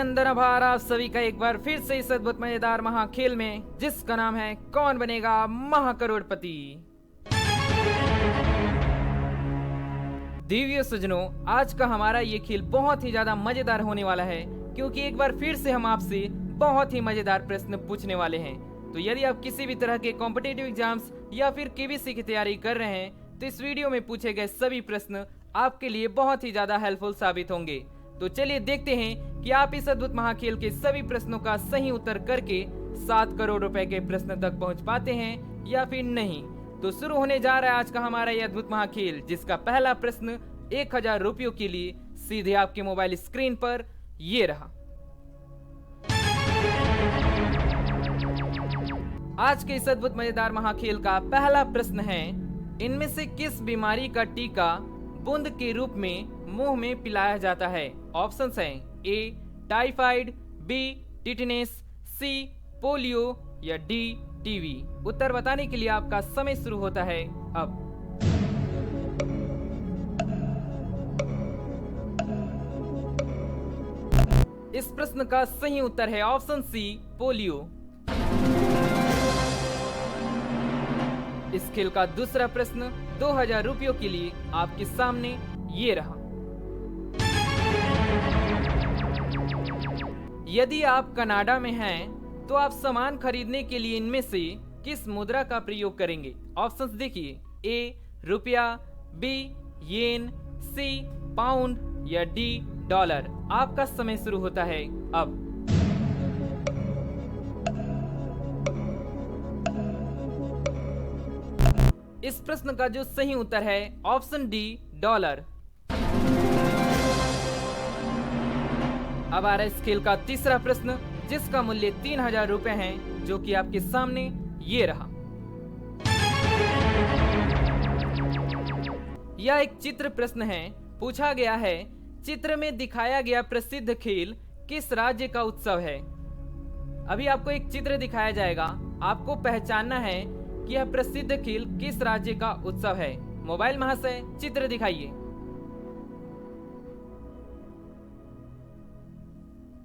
अभिनंदन आभार आप सभी का एक बार फिर से इस अद्भुत मजेदार महाखेल में, जिसका नाम है कौन बनेगा महाकरोड़पति। दिव्य सज्जनों, आज का हमारा ये खेल बहुत ही ज्यादा मजेदार होने वाला है, क्योंकि एक बार फिर से हम आपसे बहुत ही मजेदार प्रश्न पूछने वाले हैं। तो यदि आप किसी भी तरह के कॉम्पिटिटिव एग्जाम्स या फिर केबीसी की तैयारी कर रहे हैं, तो इस वीडियो में पूछे गए सभी प्रश्न आपके लिए बहुत ही ज्यादा हेल्पफुल साबित होंगे। तो चलिए देखते हैं कि आप इस अद्भुत महाखेल के सभी प्रश्नों का सही उत्तर करके 7 करोड़ रुपए के प्रश्न तक पहुंच पाते हैं या फिर नहीं। तो शुरू होने जा रहा है आज का हमारा ये अद्भुत महाखेल, जिसका पहला प्रश्न 1000 रुपयों के लिए सीधे आपके मोबाइल स्क्रीन पर ये रहा। आज के इस अद्भुत मजेदार महाखेल का पहला प्रश्न है, इनमें से किस बीमारी का टीका बूंद के रूप में मुंह में पिलाया जाता है? ऑप्शंस हैं A typhoid, B tetanus, C polio या डी टीवी। उत्तर बताने के लिए आपका समय शुरू होता है अब। इस प्रश्न का सही उत्तर है ऑप्शन सी पोलियो। इस खेल का दूसरा प्रश्न 2000 रुपयों के लिए आपके सामने ये रहा। यदि आप कनाडा में हैं, तो आप सामान खरीदने के लिए इनमें से किस मुद्रा का प्रयोग करेंगे? ऑप्शंस देखिए, ए रुपया, बी येन, सी पाउंड या डी डॉलर। आपका समय शुरू होता है अब। इस प्रश्न का जो सही उत्तर है ऑप्शन डी डॉलर। अब आ रहा है इस खेल का तीसरा प्रश्न, जिसका मूल्य 3000 रुपए है, जो कि आपके सामने ये रहा। यह एक चित्र प्रश्न है। पूछा गया है, चित्र में दिखाया गया प्रसिद्ध खेल किस राज्य का उत्सव है? अभी आपको एक चित्र दिखाया जाएगा, आपको पहचानना है कि यह प्रसिद्ध खेल किस राज्य का उत्सव है। मोबाइल महाशय चित्र दिखाइए।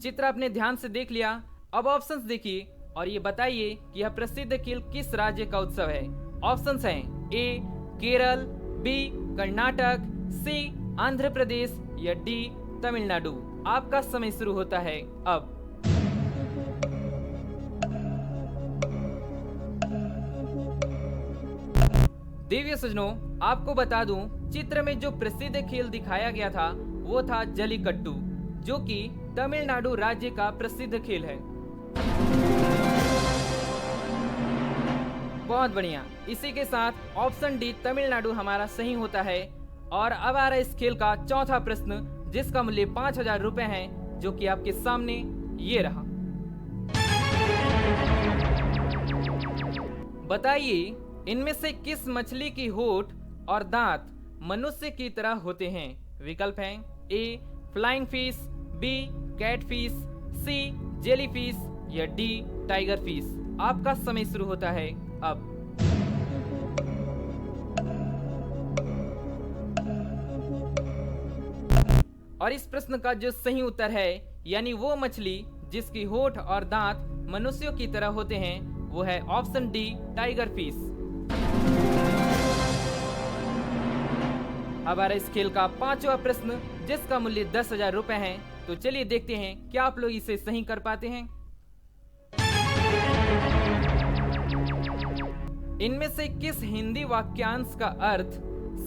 चित्र आपने ध्यान से देख लिया। अब ऑप्शंस देखिए और ये बताइए कि यह प्रसिद्ध खेल किस राज्य का उत्सव है। ऑप्शंस हैं ए केरल, बी कर्नाटक, सी आंध्र प्रदेश या डी तमिलनाडु। आपका समय शुरू होता है अब। दिव्य सज्जनों, आपको बता दूं, चित्र में जो प्रसिद्ध खेल दिखाया गया था वो था जलीकट्टू, जो कि तमिलनाडु राज्य का प्रसिद्ध खेल है। बहुत बढ़िया। इसी के साथ ऑप्शन डी तमिलनाडु हमारा सही होता है। और अब आ रहा है इस खेल का चौथा प्रश्न, जिसका मूल्य 5000 रुपए है, जो कि आपके सामने ये रहा। बताइए, इनमें से किस मछली की होठ और दांत मनुष्य की तरह होते हैं? विकल्प हैं ए फ्लाइंग फिश, बी कैटफिश, सी जेलीफिश या डी टाइगर फिश। आपका समय शुरू होता है अब। और इस प्रश्न का जो सही उत्तर है, यानी वो मछली जिसकी होठ और दांत मनुष्यों की तरह होते हैं, वो है ऑप्शन डी टाइगर फिश। अब आ रहा इस खेल का पांचवा प्रश्न, जिसका मूल्य 10,000 रुपए है। तो चलिए देखते हैं क्या आप लोग इसे सही कर पाते हैं। इनमें से किस हिंदी वाक्यांश का अर्थ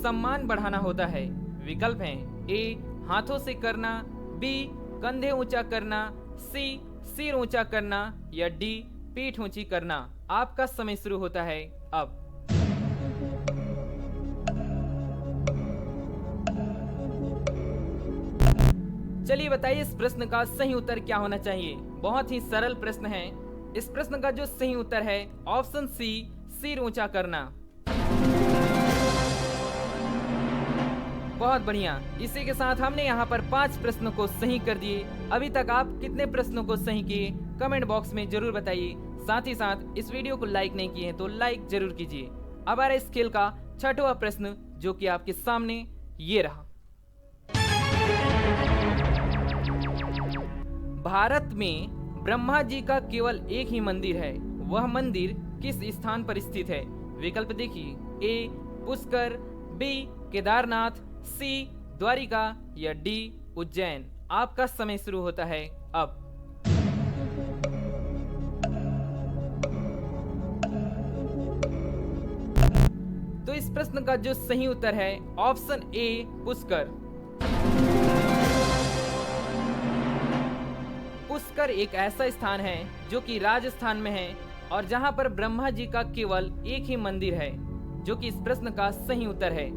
सम्मान बढ़ाना होता है? विकल्प हैं ए हाथों से करना, बी कंधे ऊंचा करना, सी सिर ऊंचा करना या डी पीठ ऊंची करना। आपका समय शुरू होता है अब। चलिए बताइए, इस प्रश्न का सही उत्तर क्या होना चाहिए? बहुत ही सरल प्रश्न है। इस प्रश्न का जो सही उत्तर है ऑप्शन सी सिर ऊंचा करना। बहुत बढ़िया। इसी के साथ हमने यहाँ पर 5 प्रश्नों को सही कर दिए। अभी तक आप कितने प्रश्नों को सही किए कमेंट बॉक्स में जरूर बताइए। साथ ही साथ इस वीडियो को लाइक नहीं किए हैं तो लाइक जरूर कीजिए। अब आ रहा है इस खेल का छठवां प्रश्न, जो कि आपके सामने ये रहा। भारत में ब्रह्मा जी का केवल एक ही मंदिर है, वह मंदिर किस स्थान पर स्थित है? विकल्प देखिए, ए पुष्कर, बी केदारनाथ, सी द्वारिका या डी उज्जैन। आपका समय शुरू होता है अब। तो इस प्रश्न का जो सही उत्तर है ऑप्शन ए पुष्कर। पुष्कर एक ऐसा स्थान है जो कि राजस्थान में है और जहां पर ब्रह्मा जी का केवल एक ही मंदिर है, जो कि इस प्रश्न का सही उत्तर है।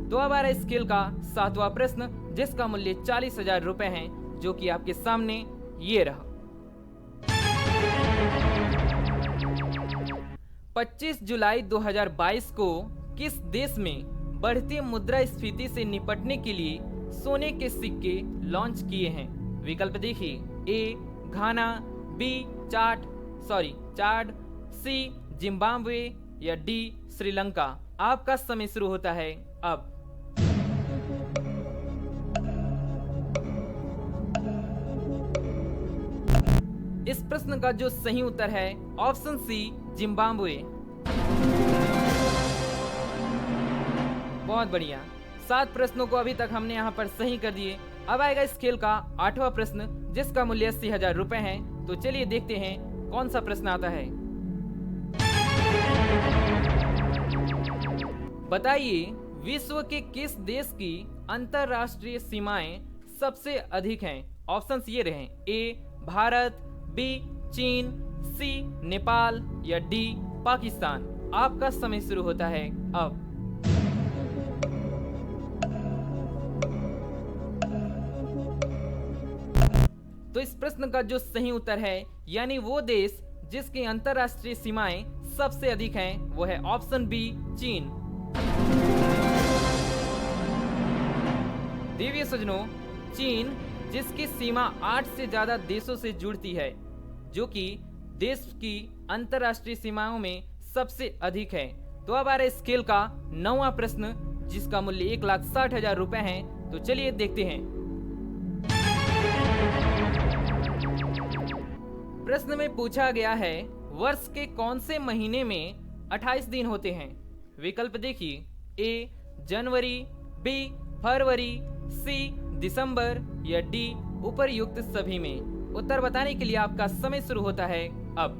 तो अब आ रहा है स्केल का 7वां प्रश्न, जिसका मूल्य 40,000 रुपए है, जो कि आपके सामने ये रहा। 25 जुलाई 2022 को किस देश में बढ़ती मुद्रास्फीति से निपटने के लिए सोने के सिक्के लॉन्च किए हैं? विकल्प देखिए, ए घाना, बी चाड, सी जिम्बाब्वे या डी श्रीलंका। आपका समय शुरू होता है अब। इस प्रश्न का जो सही उत्तर है ऑप्शन सी जिम्बाब्वे। बहुत बढ़िया, 7 प्रश्नों को अभी तक हमने यहाँ पर सही कर दिए। अब आएगा इस खेल का 8वां प्रश्न, जिसका मूल्य 80,000 रुपए है। तो चलिए देखते हैं कौन सा प्रश्न आता है। बताइए, विश्व के किस देश की अंतरराष्ट्रीय सीमाएं सबसे अधिक हैं? ऑप्शंस ये रहे, ए भारत, बी चीन, सी नेपाल या डी पाकिस्तान। आपका समय शुरू होता है अब। तो इस प्रश्न का जो सही उत्तर है, यानी वो देश जिसकी अंतरराष्ट्रीय सीमाएं सबसे अधिक हैं, वो है ऑप्शन बी चीन। देवियों सज्जनों, चीन जिसकी सीमा 8 से ज्यादा देशों से जुड़ती है, जो कि देश की अंतरराष्ट्रीय सीमाओं में सबसे अधिक है। तो अब आ रहा है स्केल का 9वां प्रश्न, जिसका मूल्य 1,60,000 रुपए है। तो चलिए देखते हैं। प्रश्न में पूछा गया है, वर्ष के कौन से महीने में 28 दिन होते हैं? विकल्प देखिए, ए जनवरी, बी फरवरी, सी दिसंबर या डी उपरयुक्त सभी में। उत्तर बताने के लिए आपका समय शुरू होता है अब।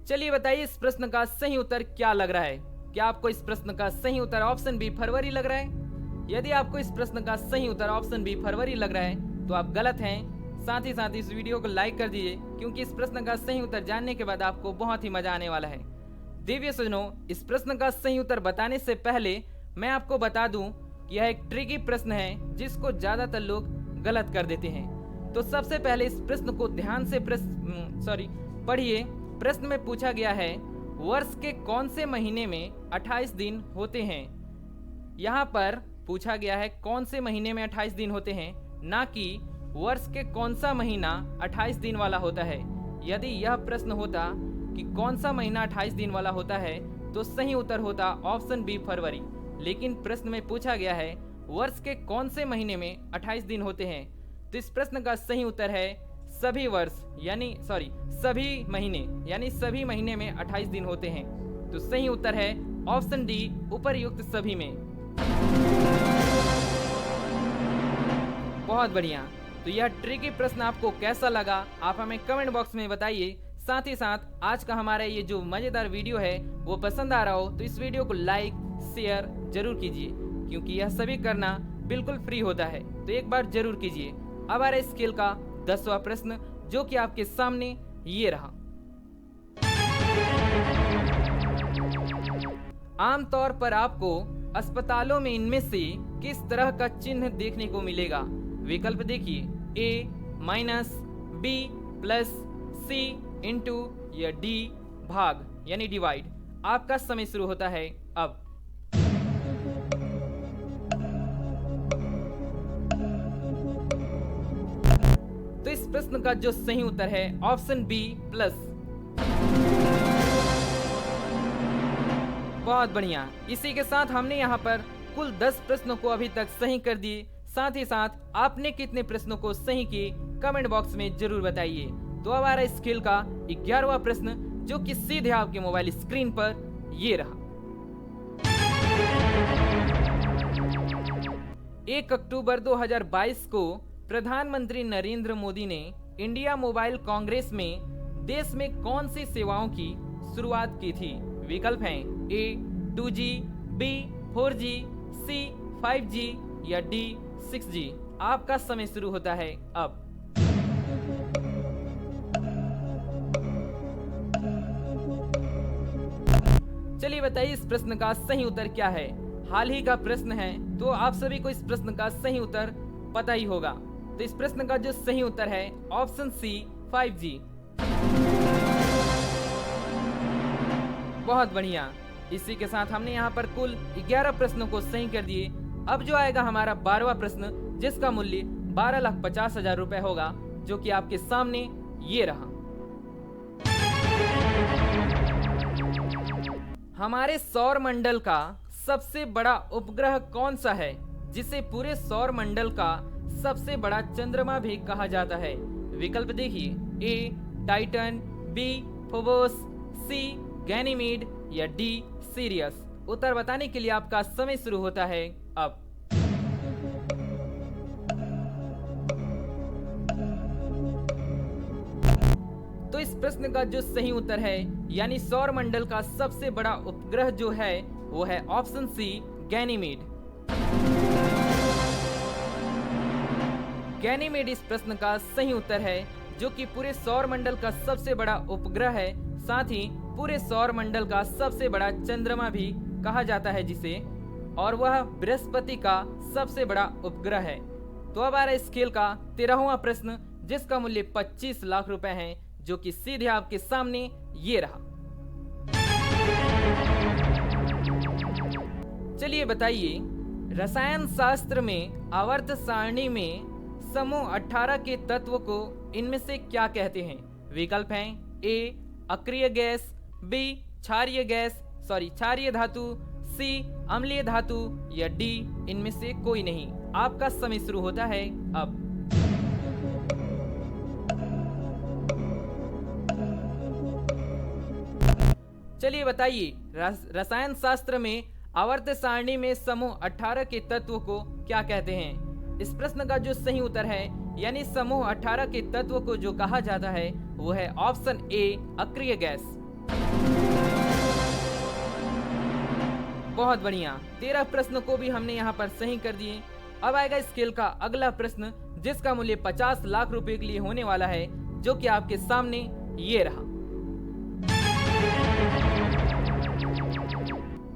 चलिए बताइए, इस प्रश्न का सही उत्तर क्या लग रहा है? क्या आपको इस प्रश्न का सही उत्तर ऑप्शन बी फरवरी लग रहा है? यदि आपको इस प्रश्न का सही उत्तर ऑप्शन बी फरवरी लग रहा है तो आप गलत हैं। साथ ही साथ इस वीडियो को लाइक कर दीजिए, क्योंकि इस प्रश्न का सही उत्तर जानने के बाद आपको बहुत ही मजा आने वाला है। देवियों सज्जनों, इस प्रश्न का सही उत्तर बताने से पहले मैं आपको बता दूं कि यह एक ट्रिकी प्रश्न है, जिसको ज्यादातर लोग गलत कर देते हैं। तो सबसे पहले इस प्रश्न को ध्यान से पढ़िए। प्रश्न में पूछा गया है, वर्ष के कौन से महीने में 28 दिन होते हैं? यहाँ पर पूछा गया है कौन से महीने में 28 दिन होते हैं, ना कि वर्ष के कौन सा महीना 28 दिन वाला होता है। यदि यह प्रश्न होता कि कौन सा महीना 28 दिन वाला होता है, तो सही उत्तर होता ऑप्शन बी फरवरी। लेकिन प्रश्न में पूछा गया है वर्ष के कौन से महीने में 28 दिन होते हैं, तो इस प्रश्न का सही उत्तर है सभी वर्ष सभी महीने में 28 दिन होते हैं। तो सही उत्तर है ऑप्शन डी उपरयुक्त सभी में। बहुत बढ़िया। तो यह ट्रिकी प्रश्न आपको कैसा लगा, आप हमें कमेंट बॉक्स में बताइए। साथ ही साथ आज का हमारा ये जो मजेदार वीडियो है वो पसंद आ रहा हो तो इस वीडियो को लाइक शेयर जरूर कीजिए, क्योंकि यह सभी करना बिल्कुल फ्री होता है। तो एक बार जरूर कीजिए। अब आ रहा है स्केल का 10वां प्रश्न, जो कि आपके सामने ये रहा। आमतौर पर आपको अस्पतालों में इनमें से किस तरह का चिन्ह देखने को मिलेगा? विकल्प देखिए, ए माइनस, बी प्लस, सी इंटू या डी भाग यानी डिवाइड। आपका समय शुरू होता है अब। तो इस प्रश्न का जो सही उत्तर है ऑप्शन बी प्लस। बहुत बढ़िया। इसी के साथ हमने यहाँ पर कुल 10 प्रश्नों को अभी तक सही कर दिए। साथ ही साथ आपने कितने प्रश्नों को सही किए कमेंट बॉक्स में जरूर बताइए। तो अब आ रहा इस खेल का 11वां प्रश्न, जो कि सीधे आपके मोबाइल स्क्रीन पर ये रहा। 1 अक्टूबर 2022 को प्रधानमंत्री नरेंद्र मोदी ने इंडिया मोबाइल कांग्रेस में देश में कौन सी सेवाओं की शुरुआत की थी? विकल्प हैं ए 2G, बी 4G, सी 5G या डी 6G। आपका समय शुरू होता है अब। चलिए बताइए इस प्रश्न का सही उत्तर क्या है। हाल ही का प्रश्न है तो आप सभी को इस प्रश्न का सही उत्तर पता ही होगा। तो इस प्रश्न का जो सही उत्तर है ऑप्शन सी 5G। बहुत बढ़िया। इसी के साथ हमने यहाँ पर कुल 11 प्रश्नों को सही कर दिए। अब जो आएगा हमारा 12वां प्रश्न, जिसका मूल्य 12,50,000 रुपए होगा, जो कि आपके सामने ये रहा। हमारे सौर मंडल का सबसे बड़ा उपग्रह कौन सा है, जिसे पूरे सौर मंडल का सबसे बड़ा चंद्रमा भी कहा जाता है? विकल्प देखिए, ए टाइटन, बी फोबोस, सी गैनीमीड या डी सीरियस। उत्तर बताने के लिए आपका समय शुरू होता है अब। तो इस प्रश्न का जो सही उत्तर है यानी सौर मंडल का सबसे बड़ा उपग्रह जो है वो है ऑप्शन सी गैनीमीड। गैनीमीड इस प्रश्न का सही उत्तर है, जो कि पूरे सौर मंडल का सबसे बड़ा उपग्रह है, साथ ही पूरे सौर मंडल का सबसे बड़ा चंद्रमा भी कहा जाता है जिसे, और वह बृहस्पति का सबसे बड़ा उपग्रह है। तो अब आ रहा है इस खेल का 13वां प्रश्न, जिसका मूल्य 25 लाख रुपए है, जो कि सीधे आपके सामने ये रहा। चलिए बताइए, रसायन शास्त्र में आवर्त सारणी में समूह 18 के तत्व को इनमें से क्या कहते हैं? विकल्प हैं ए अक्रिय गैस, बी क्षारीय धातु, सी अम्लीय धातु या डी इनमें से कोई नहीं। आपका समय शुरू होता है अब। चलिए बताइए, रसायन शास्त्र में आवर्त सारणी में समूह 18 के तत्व को क्या कहते हैं? इस प्रश्न का जो सही उत्तर है यानी समूह 18 के तत्व को जो कहा जाता है वो है ऑप्शन ए अक्रिय गैस। बहुत बढ़िया। 13 प्रश्न को भी हमने यहाँ पर सही कर दिए। अब आएगा इस खेल का अगला प्रश्न, जिसका मूल्य 50 लाख रुपए के लिए होने वाला है, जो कि आपके सामने ये रहा।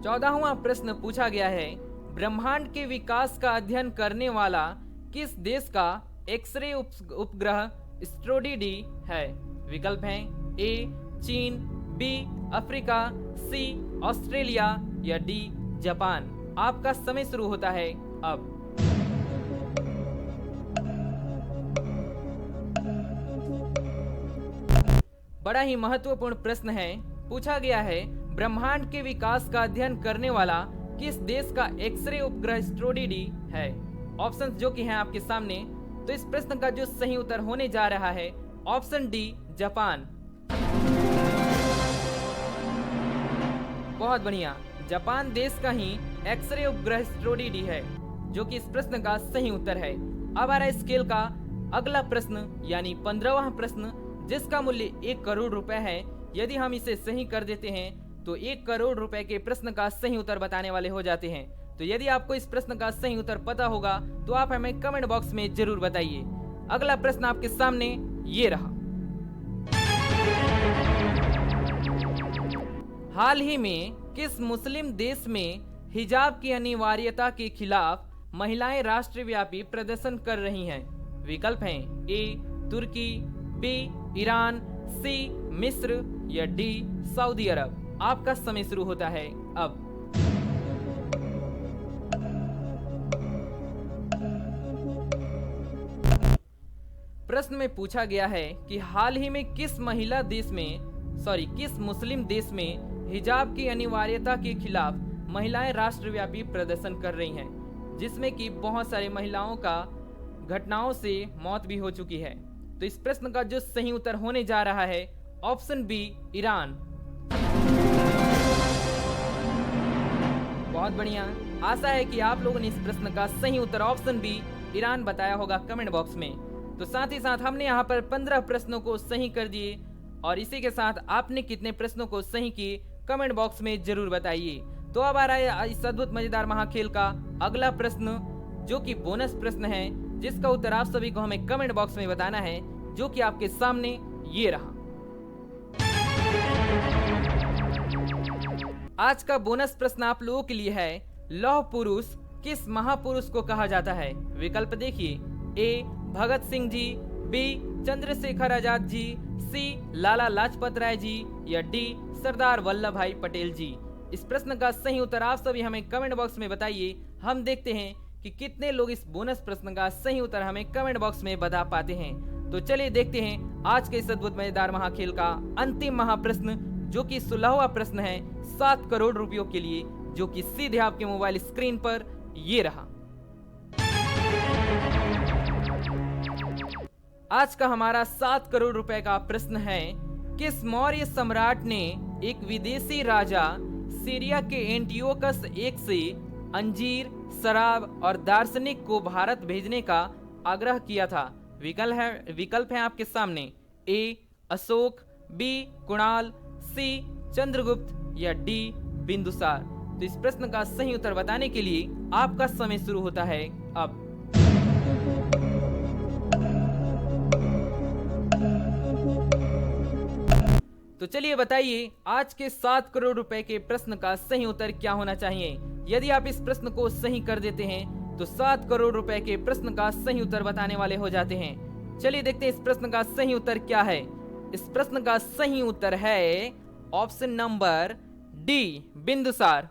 14वां प्रश्न पूछा गया है, ब्रह्मांड के विकास का अध्ययन करने वाला किस देश का एक्सरे उपग्रह स्ट्रोडी है? विकल्प हैं ए चीन, बी अफ्रीका, सी ऑस्ट्रेलिया या डी जापान। आपका समय शुरू होता है अब। बड़ा ही महत्वपूर्ण प्रश्न है। पूछा गया है, ब्रह्मांड के विकास का अध्ययन करने वाला किस देश का एक्सरे उपग्रह स्ट्रोडी है? ऑप्शंस जो कि हैं आपके सामने। तो इस प्रश्न का जो सही उत्तर होने जा रहा है ऑप्शन डी जापान। बहुत बढ़िया। जापान देश का ही एक्सरे उपग्रह स्ट्रोडी है, जो कि इस प्रश्न का सही उत्तर है। अब आ रहा है स्केल का अगला प्रश्न यानी 15वां प्रश्न, जिसका मूल्य 1 करोड़ रुपए है। यदि हम इसे सही कर देते हैं तो 1 करोड़ रुपए के प्रश्न का सही उत्तर बताने वाले हो जाते हैं। तो यदि आपको इस प्रश्न का सही उत्तर पता होगा तो आप हमें कमेंट बॉक्स में जरूर बताइए। अगला प्रश्न आपके सामने ये रहा। हाल ही में किस मुस्लिम देश में हिजाब की अनिवार्यता के खिलाफ महिलाएं राष्ट्रव्यापी प्रदर्शन कर रही हैं? विकल्प हैं ए तुर्की, बी ईरान, सी मिस्र या डी सऊदी अरब। आपका समय शुरू होता है अब। प्रश्न में पूछा गया है कि हाल ही में किस मुस्लिम देश में हिजाब की अनिवार्यता के खिलाफ महिलाएं राष्ट्रव्यापी प्रदर्शन कर रही हैं, जिसमें कि बहुत सारी महिलाओं का घटनाओं से मौत भी हो चुकी है। तो इस प्रश्न का जो सही उत्तर होने जा रहा है ऑप्शन बी, ईरान। बहुत बढ़िया, आशा है कि आप लोगों ने इस प्रश्न का सही उत्तर ऑप्शन बी, ईरान बताया होगा कमेंट बॉक्स में। तो साथ ही साथ हमने यहाँ पर 15 प्रश्नों को सही कर दिए, और इसी के साथ आपने कितने प्रश्नों को सही किए कमेंट बॉक्स में जरूर बताइए। तो अब आ रहा है इस अद्भुत मजेदार महाखेल का अगला प्रश्न, जो कि बोनस प्रश्न है, जिसका उत्तर आप सभी को हमें कमेंट बॉक्स में बताना है, जो कि आपके सामने ये रहा। आज का बोनस प्रश्न आप लोगों के लिए है, लौह पुरुष किस महापुरुष को कहा जाता है? विकल्प देखिए, ए भगत सिंह जी, बी चंद्रशेखर आजाद जी, सी लाला लाजपत राय जी, या डी सरदार वल्लभ भाई पटेल जी। इस प्रश्न का सही उत्तर आप सभी हमें कमेंट बॉक्स में बताइए। हम देखते हैं कि कितने लोग इस बोनस प्रश्न का सही उत्तर हमें कमेंट बॉक्स में बता पाते हैं। तो चलिए देखते हैं आज के इस अद्भुत मजेदार महाखेल का अंतिम महाप्रश्न, जो कि 16वां प्रश्न है 7 करोड़ रुपयों के लिए, जो कि सीधे आपके मोबाइल स्क्रीन पर ये रहा। आज का हमारा 7 करोड़ रुपए का प्रश्न है, किस मौर्य सम्राट ने एक विदेशी राजा सीरिया के एंटियोकस एक से अंजीर, शराब और दार्शनिक को भारत भेजने का आग्रह किया था? विकल्प है आपके सामने, ए अशोक, बी कुणाल, सी चंद्रगुप्त, या डी बिंदुसार। तो इस प्रश्न का सही उत्तर बताने के लिए आपका समय शुरू होता है अब। तो चलिए बताइए आज के 7 करोड़ रुपए के प्रश्न का सही उत्तर क्या होना चाहिए। यदि आप इस प्रश्न को सही कर देते हैं तो 7 करोड़ रुपए के प्रश्न का सही उत्तर बताने वाले हो जाते हैं। चलिए देखते हैं इस प्रश्न का सही उत्तर क्या है। इस प्रश्न का सही उत्तर है ऑप्शन नंबर डी, बिंदुसार।